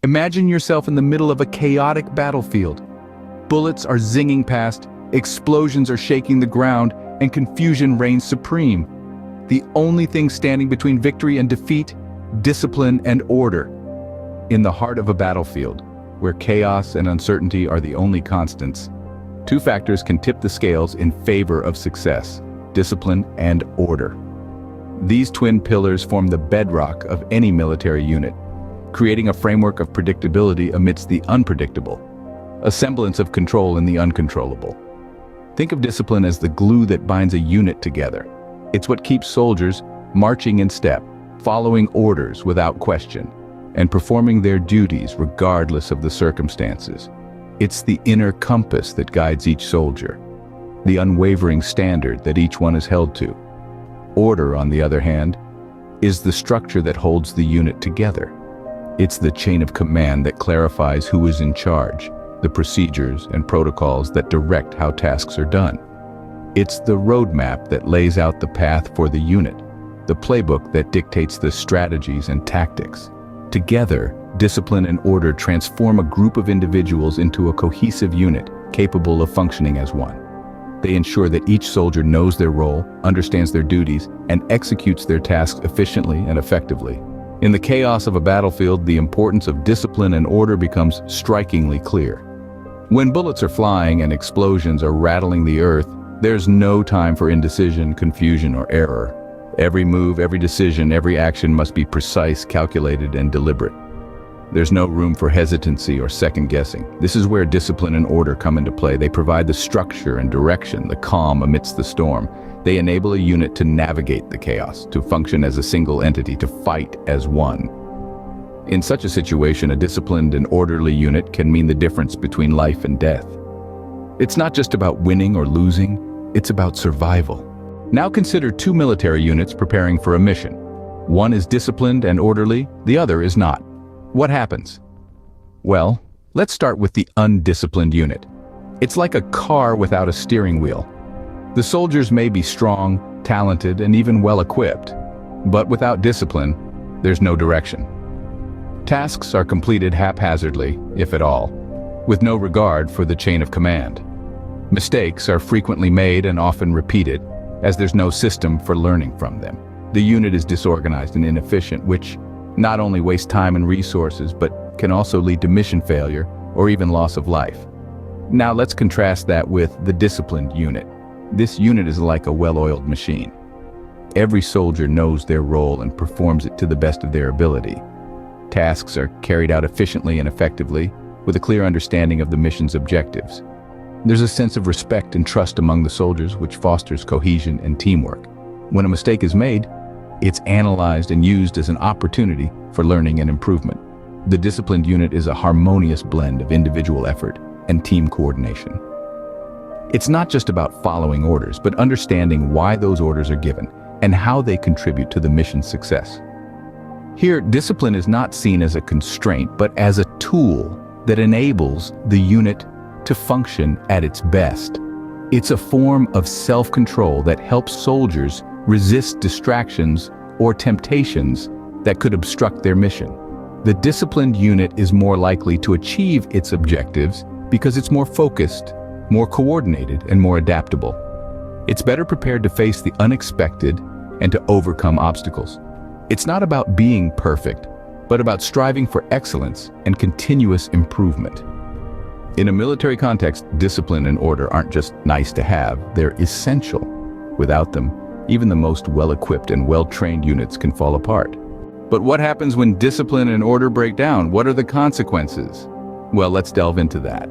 Imagine yourself in the middle of a chaotic battlefield. Bullets are zinging past, explosions are shaking the ground, and confusion reigns supreme. The only thing standing between victory and defeat, discipline and order. In the heart of a battlefield, where chaos and uncertainty are the only constants, two factors can tip the scales in favor of success: discipline and order. These twin pillars form the bedrock of any military unit, creating a framework of predictability amidst the unpredictable, a semblance of control in the uncontrollable. Think of discipline as the glue that binds a unit together. It's what keeps soldiers marching in step, following orders without question, and performing their duties regardless of the circumstances. It's the inner compass that guides each soldier, the unwavering standard that each one is held to. Order, on the other hand, is the structure that holds the unit together. It's the chain of command that clarifies who is in charge, the procedures and protocols that direct how tasks are done. It's the roadmap that lays out the path for the unit, the playbook that dictates the strategies and tactics. Together, discipline and order transform a group of individuals into a cohesive unit capable of functioning as one. They ensure that each soldier knows their role, understands their duties, and executes their tasks efficiently and effectively. In the chaos of a battlefield, the importance of discipline and order becomes strikingly clear. When bullets are flying and explosions are rattling the earth, there's no time for indecision, confusion, or error. Every move, every decision, every action must be precise, calculated, and deliberate. There's no room for hesitancy or second-guessing. This is where discipline and order come into play. They provide the structure and direction, the calm amidst the storm. They enable a unit to navigate the chaos, to function as a single entity, to fight as one. In such a situation, a disciplined and orderly unit can mean the difference between life and death. It's not just about winning or losing, it's about survival. Now consider two military units preparing for a mission. One is disciplined and orderly, the other is not. What happens? Well, let's start with the undisciplined unit. It's like a car without a steering wheel. The soldiers may be strong, talented, and even well-equipped, but without discipline, there's no direction. Tasks are completed haphazardly, if at all, with no regard for the chain of command. Mistakes are frequently made and often repeated, as there's no system for learning from them. The unit is disorganized and inefficient, which not only wastes time and resources, but can also lead to mission failure or even loss of life. Now let's contrast that with the disciplined unit. This unit is like a well-oiled machine. Every soldier knows their role and performs it to the best of their ability. Tasks are carried out efficiently and effectively, with a clear understanding of the mission's objectives. There's a sense of respect and trust among the soldiers, which fosters cohesion and teamwork. When a mistake is made, it's analyzed and used as an opportunity for learning and improvement. The disciplined unit is a harmonious blend of individual effort and team coordination. It's not just about following orders, but understanding why those orders are given and how they contribute to the mission's success. Here, discipline is not seen as a constraint, but as a tool that enables the unit to function at its best. It's a form of self-control that helps soldiers resist distractions or temptations that could obstruct their mission. The disciplined unit is more likely to achieve its objectives because it's more focused, more coordinated, and more adaptable. It's better prepared to face the unexpected and to overcome obstacles. It's not about being perfect, but about striving for excellence and continuous improvement. In a military context, discipline and order aren't just nice to have, they're essential. Without them, even the most well-equipped and well-trained units can fall apart. But what happens when discipline and order break down? What are the consequences? Well, let's delve into that.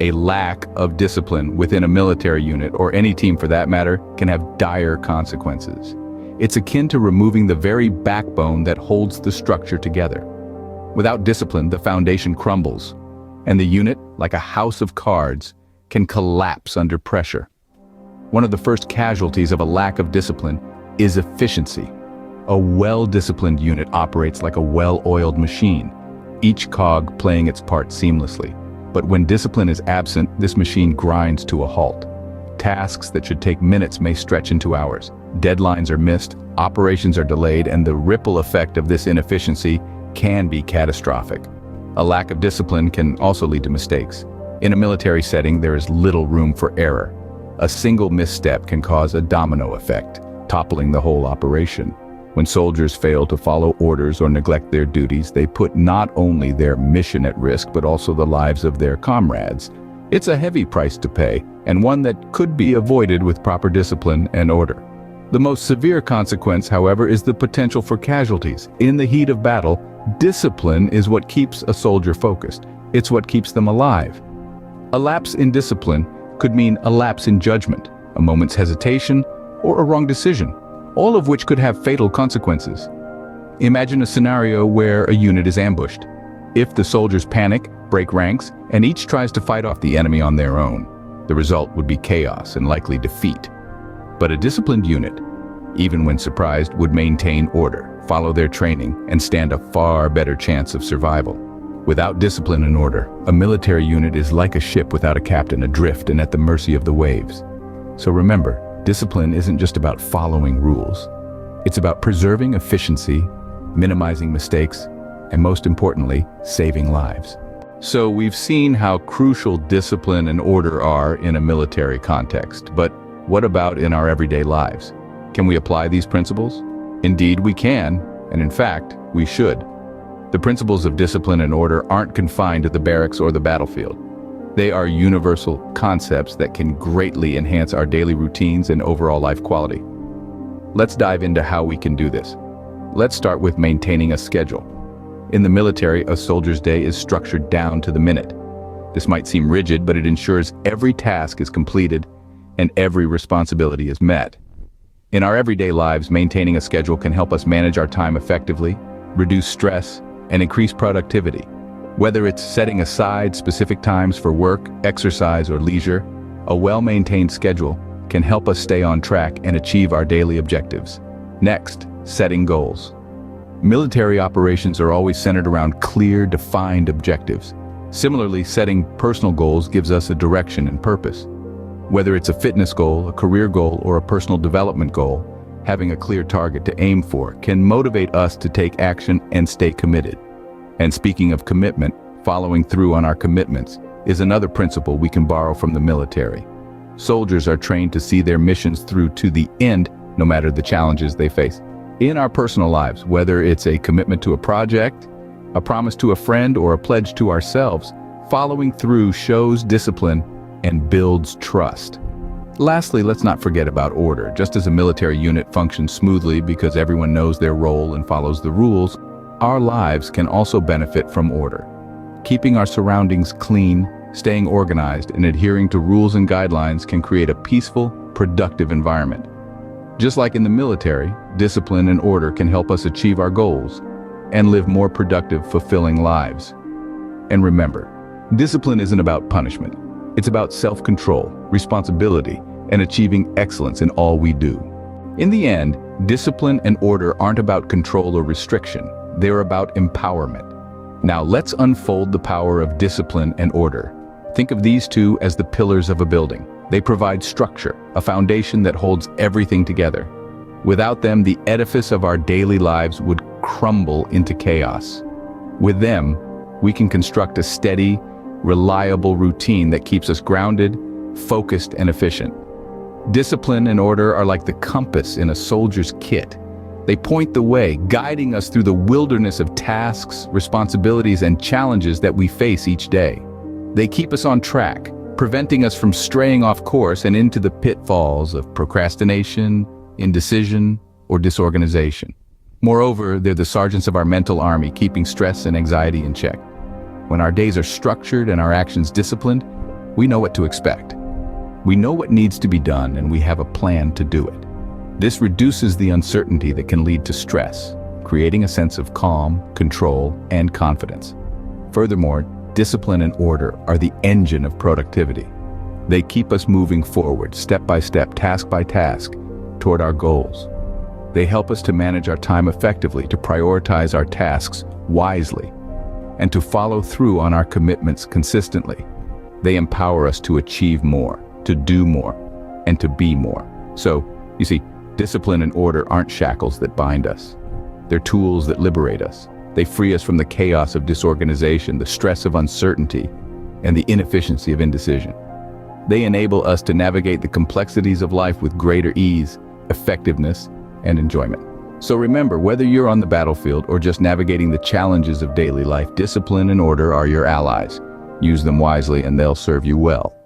A lack of discipline within a military unit, or any team for that matter, can have dire consequences. It's akin to removing the very backbone that holds the structure together. Without discipline, the foundation crumbles, and the unit, like a house of cards, can collapse under pressure. One of the first casualties of a lack of discipline is efficiency. A well-disciplined unit operates like a well-oiled machine, each cog playing its part seamlessly. But when discipline is absent, this machine grinds to a halt. Tasks that should take minutes may stretch into hours. Deadlines are missed, operations are delayed, and the ripple effect of this inefficiency can be catastrophic. A lack of discipline can also lead to mistakes. In a military setting, there is little room for error. A single misstep can cause a domino effect, toppling the whole operation. When soldiers fail to follow orders or neglect their duties, they put not only their mission at risk, but also the lives of their comrades. It's a heavy price to pay, and one that could be avoided with proper discipline and order. The most severe consequence, however, is the potential for casualties. In the heat of battle, discipline is what keeps a soldier focused. It's what keeps them alive. A lapse in discipline could mean a lapse in judgment, a moment's hesitation, or a wrong decision, all of which could have fatal consequences. Imagine a scenario where a unit is ambushed. If the soldiers panic, break ranks, and each tries to fight off the enemy on their own, the result would be chaos and likely defeat. But a disciplined unit, even when surprised, would maintain order, follow their training, and stand a far better chance of survival. Without discipline and order, a military unit is like a ship without a captain, adrift and at the mercy of the waves. So remember, discipline isn't just about following rules. It's about preserving efficiency, minimizing mistakes, and most importantly, saving lives. So we've seen how crucial discipline and order are in a military context, but what about in our everyday lives? Can we apply these principles? Indeed, we can, and in fact, we should. The principles of discipline and order aren't confined to the barracks or the battlefield. They are universal concepts that can greatly enhance our daily routines and overall life quality. Let's dive into how we can do this. Let's start with maintaining a schedule. In the military, a soldier's day is structured down to the minute. This might seem rigid, but it ensures every task is completed and every responsibility is met. In our everyday lives, maintaining a schedule can help us manage our time effectively, reduce stress, and increase productivity. Whether it's setting aside specific times for work, exercise, or leisure, a well-maintained schedule can help us stay on track and achieve our daily objectives. Next, setting goals. Military operations are always centered around clear, defined objectives. Similarly, setting personal goals gives us a direction and purpose. Whether it's a fitness goal, a career goal, or a personal development goal, having a clear target to aim for can motivate us to take action and stay committed. And speaking of commitment, following through on our commitments is another principle we can borrow from the military. Soldiers are trained to see their missions through to the end, no matter the challenges they face. In our personal lives, whether it's a commitment to a project, a promise to a friend, or a pledge to ourselves, following through shows discipline and builds trust. Lastly, let's not forget about order. Just as a military unit functions smoothly because everyone knows their role and follows the rules, our lives can also benefit from order. Keeping our surroundings clean, staying organized, and adhering to rules and guidelines can create a peaceful, productive environment. Just like in the military, discipline and order can help us achieve our goals and live more productive, fulfilling lives. And remember, discipline isn't about punishment. It's about self-control, responsibility, and achieving excellence in all we do. In the end, discipline and order aren't about control or restriction. They're about empowerment. Now let's unfold the power of discipline and order. Think of these two as the pillars of a building. They provide structure, a foundation that holds everything together. Without them, the edifice of our daily lives would crumble into chaos. With them, we can construct a steady, reliable routine that keeps us grounded, focused, and efficient. Discipline and order are like the compass in a soldier's kit. They point the way, guiding us through the wilderness of tasks, responsibilities, and challenges that we face each day. They keep us on track, preventing us from straying off course and into the pitfalls of procrastination, indecision, or disorganization. Moreover, they're the sergeants of our mental army, keeping stress and anxiety in check. When our days are structured and our actions disciplined, we know what to expect. We know what needs to be done, and we have a plan to do it. This reduces the uncertainty that can lead to stress, creating a sense of calm, control, and confidence. Furthermore, discipline and order are the engine of productivity. They keep us moving forward, step by step, task by task, toward our goals. They help us to manage our time effectively, to prioritize our tasks wisely, and to follow through on our commitments consistently. They empower us to achieve more, to do more, and to be more. So, you see, discipline and order aren't shackles that bind us. They're tools that liberate us. They free us from the chaos of disorganization, the stress of uncertainty, and the inefficiency of indecision. They enable us to navigate the complexities of life with greater ease, effectiveness, and enjoyment. So remember, whether you're on the battlefield or just navigating the challenges of daily life, discipline and order are your allies. Use them wisely and they'll serve you well.